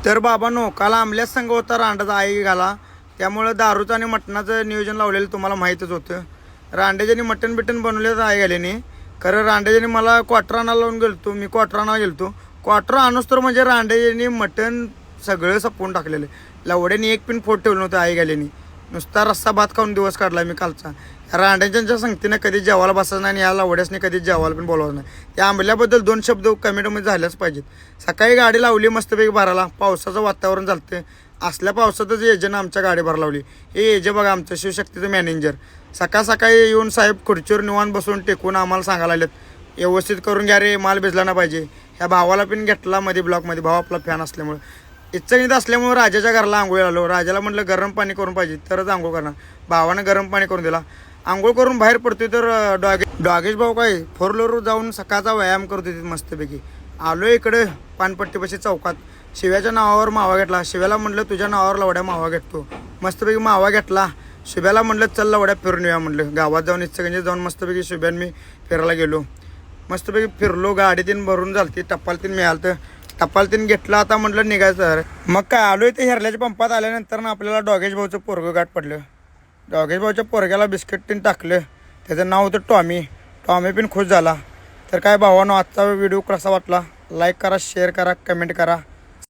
तर बाबांनो, काल आमल्याच संघ होता रांडाचा आई घाला, त्यामुळं दारूचं आणि मटणाचं नियोजन लावलेलं तुम्हाला माहीतच होतं. रांड्याच्यानी मटण बिटन बनवलेलं आई घाल्याने. खरं रांड्याच्यानी मला क्वार्टर आणायला लावून गेलतो, मी क्वार्टर आणायला गेलतो. क्वार्टर आणूस तर म्हणजे रांड्याच्यानी मटण सगळं सपवून टाकलेलं. लवड्याने एक पिन फोट ठेवलं नव्हतं आई घाल्याने. नुसता रस्सा भात खाऊन दिवस काढला मी कालचा. रांड्यांच्या संगतीनं कधी जेवायला बसायचं नाही आणि या लवड्यासने कधी जेवायला पण बोलावलं नाही. त्या आंबल्याबद्दल 2 शब्द कमेंटमध्ये झाल्याच पाहिजेत. सकाळी गाडी लावली मस्तपैकी भरायला, पावसाचं वातावरण झालं. असल्या पावसातच एजनं आमच्या गाडी भर लावली. हे एजे बघा आमचं शिवशक्तीचं मॅनेजर. सकाळ सकाळी येऊन साहेब खुर्चीवर निवांत बसून टेकून आम्हाला सांगायला आलेत, व्यवस्थित करून घ्या रे, माल भिजला ना पाहिजे. ह्या भावाला पण घेतला मध्ये ब्लॉकमध्ये, भाव आपला फॅन असल्यामुळे. इच्छा असल्यामुळे राजाच्या घराला आंघोळी आलो. राजाला म्हटलं गरम पाणी करून पाहिजे तरच आंघोळ करणार. भावानं गरम पाणी करून दिला. आंघोळ करून बाहेर पडतोय तर डॉगेश भाऊ काय 4 व्हीलरवर जाऊन सकाळचा व्यायाम करत होते मस्तपैकी. आलो इकडे पानपट्टीपाशी चौकात. शिव्याच्या नावावर मावा घेतला. शिव्याला म्हटलं तुझ्या नावावर लवड्या मावा घेतो. मस्तपैकी मावा घेतला. शिव्याला म्हटलं चल लवड्या फिरून येऊया म्हटलं. गावात जाऊन इच्छागंजी जाऊन मस्तपैकी शिव्यान मी फिरायला गेलो. मस्तपैकी फिरलो. गाडी तीन भरून झालती. टप्पाल तीन मिळालं तर टप्पाल तीन घेतला. आता म्हटलं निघायचं. मग काय आलो ते हेरल्याच्या पंपात आल्यानंतर ना आपल्याला डॉगेश भाऊचं पोरगं गाठ पडलं. डॉगेश भाऊच्या पोरग्याला बिस्किट तीन टाकलं. त्याचं नाव होतं टॉमी. टॉमी पण खुश झाला. तर काय भावानो, आजचा व्हिडिओ कसा वाटला लाईक करा, शेअर करा, कमेंट करा.